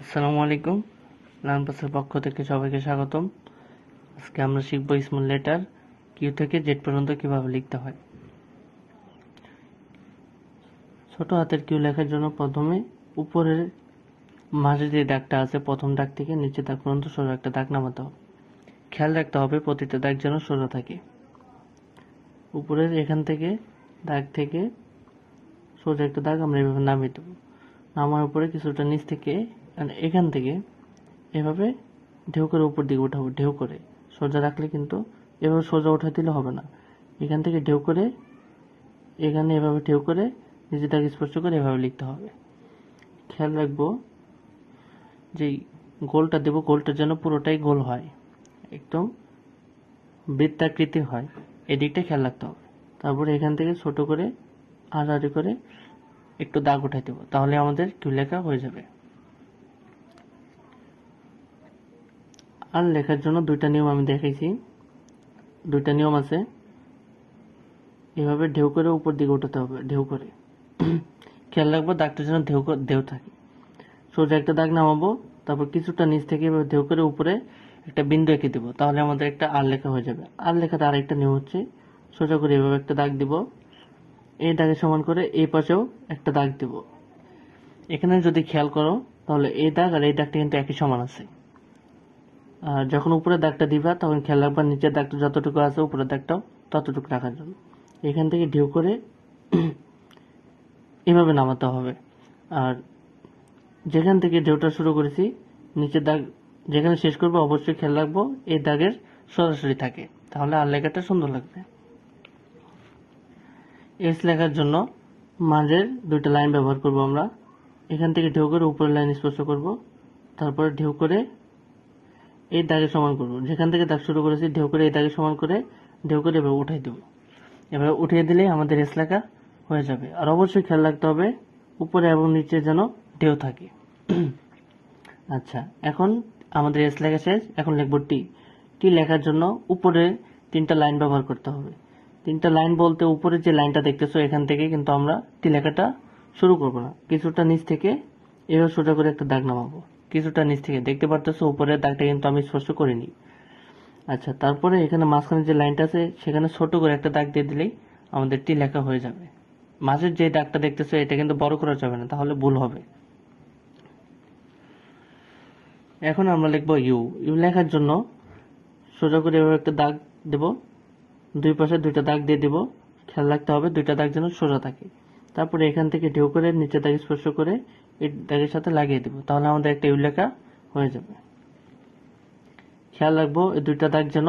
আসসালামু আলাইকুম। লার্নপাসের পক্ষ থেকে সবাইকে স্বাগতম। আজকে আমরা শিখব স্মল লেটার কিউ থেকে জেড পর্যন্ত কিভাবে লিখতে হয়। ছোট হাতের কিউ লেখার জন্য প্রথমে উপরের মাঝে যে দাগটা আছে প্রথম দাগ থেকে নিচে দাগ পর্যন্ত সোজা একটা দাগ নামাতে হবে। খেয়াল রাখতে হবে প্রতিটা দাগ যেন সোজা থাকে। উপরের এখান থেকে দাগ থেকে সোজা একটা দাগ আমরা এভাবে নামিয়ে দেবো। নামার উপরে কিছুটা নিচ থেকে এখান থেকে এভাবে ঢেউ করে উপর দিকে উঠাবো। ঢেউ করে সোজা রাখলে কিন্তু এভাবে সোজা উঠা দিলে হবে না। এখান থেকে ঢেউ করে এখানে এভাবে ঢেউ করে নিজে দাগ স্পর্শ করে এভাবে লিখতে হবে। খেয়াল রাখবো যে গোলটা দেবো, গোলটা যেন পুরোটাই গোল হয়, একদম বৃত্তাকৃতি হয়, এদিকটা খেয়াল রাখতে হবে। তারপরে এখান থেকে ছোট করে আড়াআড়ি করে একটু দাগ উঠাই দেবো, তাহলে আমাদের কিউ লেখা হয়ে যাবে। আর লেখার জন্য দুইটা নিয়ম আমি দেখাইছি, দুইটা নিয়ম আছে। এভাবে ঢেউ করে উপর দিকে উঠাতে হবে, ঢেউ করে। খেয়াল রাখবো দাগটা যেন ঢেউ থাকে। সোজা একটা দাগ নামাবো, তারপর কিছুটা নিচ থেকে এভাবে ঢেউ করে উপরে একটা বিন্দু এঁকে দিব, তাহলে আমাদের একটা আর লেখা হয়ে যাবে। আর লেখাতে আরেকটা নিয়ম হচ্ছে সোজা করে এভাবে একটা দাগ দিব, এই দাগের সমান করে এই পাশেও একটা দাগ দিব। এখানে যদি খেয়াল করো তাহলে এই দাগ আর এই দাগটা কিন্তু একই সমান আছে। আর যখন উপরের দাগটা দিবা তখন খেয়াল রাখবা নিচের দাগটা যতটুকু আছে উপরের দাগটাও ততটুকু রাখার জন্য। এখান থেকে ঢেউ করে এভাবে নামাতে হবে। আর যেখান থেকে ঢেউটা শুরু করেছি নিচের দাগ যেখানে শেষ করবো অবশ্যই খেয়াল রাখবো এই দাগের সরাসরি থাকে, তাহলে আর লেখাটা সুন্দর লাগবে। এস লেখার জন্য মাঝের দুইটা লাইন ব্যবহার করব আমরা। এখান থেকে ঢেউ করে উপরের লাইন স্পর্শ করব, তারপরে ঢেউ করে এই দাগে সমান করব। যেখান থেকে দাগ শুরু করেছি ঢেউ করে এই দাগে সমান করে ঢেউ করে এভাবে উঠাই দেব। এভাবে উঠিয়ে দিলেই আমাদের এস লেখা হয়ে যাবে। আর অবশ্যই খেয়াল রাখতে হবে উপরে এবং নিচে যেন ঢেউ থাকে। আচ্ছা, এখন আমাদের এস লেখা শেষ। এখন লিখব টি। টি লেখার জন্য উপরে তিনটা লাইন ব্যবহার করতে হবে। তিনটা লাইন বলতে উপরে যে লাইনটা দেখতেছো এখান থেকে কিন্তু আমরা টি লেখাটা শুরু করব না, কিছুটা নিচ থেকে এভাবে সোজা করে একটা দাগ নামাবো। কিছুটা নিচ থেকে দেখতে পারতেছো উপরের দাগটা কিন্তু আমি স্পর্শ করিনি। আচ্ছা, তারপরে এখানে মাঝখানে যে লাইনটা আছে সেখানে ছোট করে একটা দাগ দিয়ে দিলেই আমাদের টি লেখা হয়ে যাবে। মাঝের যে দাগটা দেখতেছো এটা কিন্তু বড় করা যাবে না, তাহলে ভুল হবে। এখন আমরা লিখবো ইউ। ইউ লেখার জন্য সোজা করে এভাবে একটা দাগ দেব, দুই পাশে দুইটা দাগ দিয়ে দিব। খেয়াল রাখতে হবে দুইটা দাগ যেন সোজা থাকে। তারপরে এখান থেকে ঢেউ করে নিচে দাগ স্পর্শ করে এই দাগের সাথে লাগিয়ে দেব, তাহলে আমাদের একটা ইউ লেখা হয়ে যাবে। খেয়াল রাখবো এই দুইটা দাগ যেন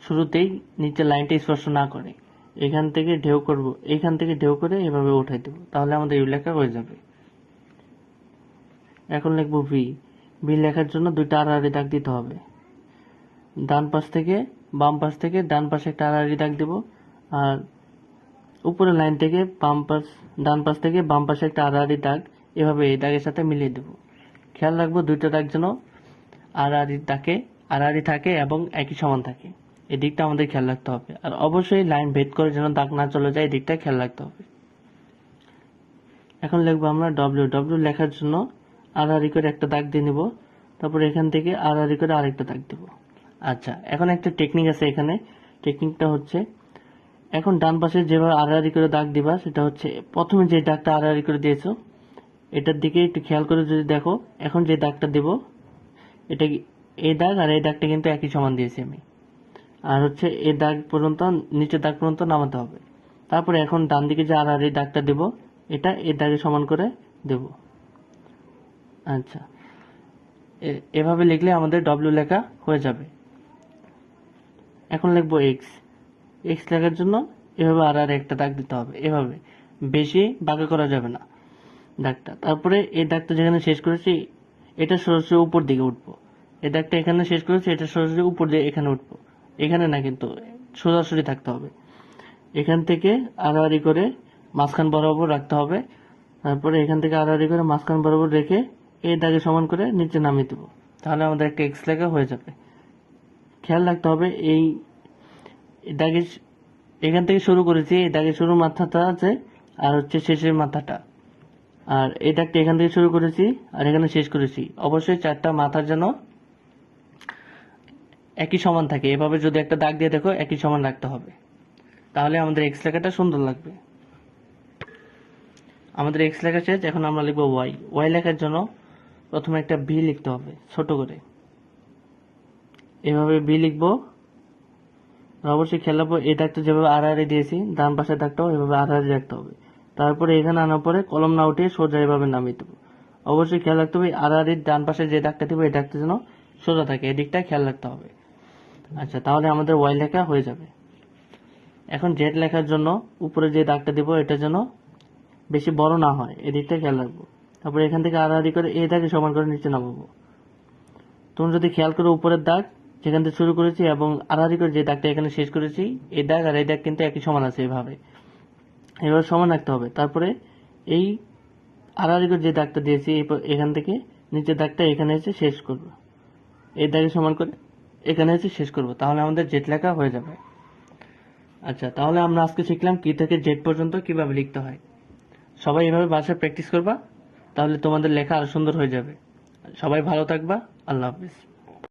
শুরুতেই নিচে লাইনটা স্পর্শ না করে। এখান থেকে ঢেউ করব, এখান থেকে ঢেউ করে এভাবে উঠাই দেব, তাহলে আমাদের ইউ লেখা হয়ে যাবে। এখন লিখবো ভি। ভি লেখার জন্য দুইটা আড়াআড়ি দাগ দিতে হবে। ডান পাশ থেকে বাম পাশ থেকে ডান পাশে একটা আড়াআড়ি দাগ দেব, আর উপরের লাইন থেকে ডান পাশ থেকে বাম পাশে একটা আড়াআড়ি দাগ এভাবে এই দাগের সাথে মিলিয়ে দেব। খেয়াল রাখবো দুইটা দাগ যেন আড়াআড়ি থাকে এবং একই সমান থাকে, এদিকটা আমাদের খেয়াল রাখতে হবে। আর অবশ্যই লাইন ভেদ করে যেন দাগ না চলে যায় এদিকটা খেয়াল রাখতে হবে। এখন লিখবো আমরা ডব্লিউ। ডব্লিউ লেখার জন্য আড়াআড়ি করে একটা দাগ দিয়ে নেব, তারপর এখান থেকে আড়াআড়ি করে আরেকটা দাগ দেব। আচ্ছা, এখন একটা টেকনিক আছে এখানে। টেকনিকটা হচ্ছে এখন ডান পাশে যেভাবে আড়াআড়ি করে দাগ দিবা সেটা হচ্ছে প্রথমে যে দাগটা আড়াআড়ি করে দিয়েছো এটার দিকে একটু খেয়াল করে যদি দেখো, এখন যে দাগটা দেব এটা এই দাগ আর এই দাগটা কিন্তু একই সমান দিয়েছি আমি। আর হচ্ছে এই দাগ পর্যন্ত নিচের দাগ পর্যন্ত নামাতে হবে। তারপরে এখন ডান দিকে যে আড়াআড়ি দাগটা দেব এটা এই দাগে সমান করে দেব। আচ্ছা, এভাবে লিখলে আমাদের ডব্লিউ লেখা হয়ে যাবে। এখন লিখবো এক্স। এক্স লেখার জন্য এভাবে আর একটা দাগ দিতে হবে, এভাবে বেশি বাঁকা করা যাবে না দাগটা। তারপরে এই দাগটা যেখানে শেষ করেছি এটা সরাসরি উপর দিকে উঠবো। এই দাগটা এখানে শেষ করেছি এটা সরাসরি উপর দিয়ে এখানে উঠবো, এখানে না কিন্তু সোজাসুরি থাকতে হবে। এখান থেকে আড়াআড়ি করে মাঝখান বরাবর রাখতে হবে। তারপরে এখান থেকে আড়াআড়ি করে মাঝখান বরাবর রেখে এই দাগে সমান করে নিচে নামিয়ে দেবো, তাহলে আমাদের একটা এক্স লেখা হয়ে যাবে। খেয়াল রাখতে হবে এই দাগের এখান থেকে শুরু করেছি, এই দাগের শুরুর মাথাটা আছে আর হচ্ছে শেষের মাথাটা, আর এই দাগটা এখান থেকে শুরু করেছি আর এখানে শেষ করেছি। অবশ্যই চারটা মাথার যেন একই সমান থাকে, এভাবে যদি একটা দাগ দিয়ে দেখো একই সমান রাখতে হবে, তাহলে আমাদের এক্স লেখাটা সুন্দর লাগবে। আমাদের এক্স লেখা শেষ, এখন আমরা লিখবো ওয়াই। ওয়াই লেখার জন্য প্রথমে একটা বি লিখতে হবে ছোট করে, এভাবে বি লিখবো। আর অবশ্যই খেয়াল রাখবো এই দাগটা যেভাবে আড়াআড়ি দিয়েছি ডান পাশের দাগটাও এভাবে আড়াআড়ি রাখতে হবে। তারপরে এখানে আনার পরে কলম না উঠিয়ে সোজা এভাবে নামিয়ে দেবো। অবশ্যই খেয়াল রাখতে হবে আড়াআড়ির ডান পাশে যে দাগটা দিব এই দাগটা যেন সোজা থাকে, এদিকটা খেয়াল রাখতে হবে। আচ্ছা, তাহলে আমাদের ওয়াই লেখা হয়ে যাবে। এখন জেড লেখার জন্য উপরে যে দাগটা দিব এটা যেন বেশি বড় না হয়, এদিকটা খেয়াল রাখবো। তারপরে এখান থেকে আড়াআড়ি করে এই দাগে সমান করে নিচে নামাবো। তুমি যদি খেয়াল করো উপরের দাগ যেখান থেকে শুরু করেছি এবং আড়াআড়ি করে যে দাগটা এখানে শেষ করেছি, এই দাগ আর এই দাগ কিন্তু একই সমান আছে, এভাবে সমান রাখতে হবে। তারপরে এই আড়াআড়ি করে যে দাগটা দিয়েছি এখান থেকে নিচের দাগটা এখানে এসে শেষ করব, এই দাগে সমান করে এখানে এসে শেষ করব, তাহলে আমাদের জেড লেখা হয়ে যাবে। আচ্ছা, তাহলে আমরা আজকে শিখলাম কি থেকে জেড পর্যন্ত কিভাবে লিখতে হয়। সবাই এভাবে বাসায় প্র্যাকটিস করবা, তাহলে তোমাদের লেখা আরো সুন্দর হয়ে যাবে। সবাই ভালো থাকবা। আল্লাহ হাফিজ।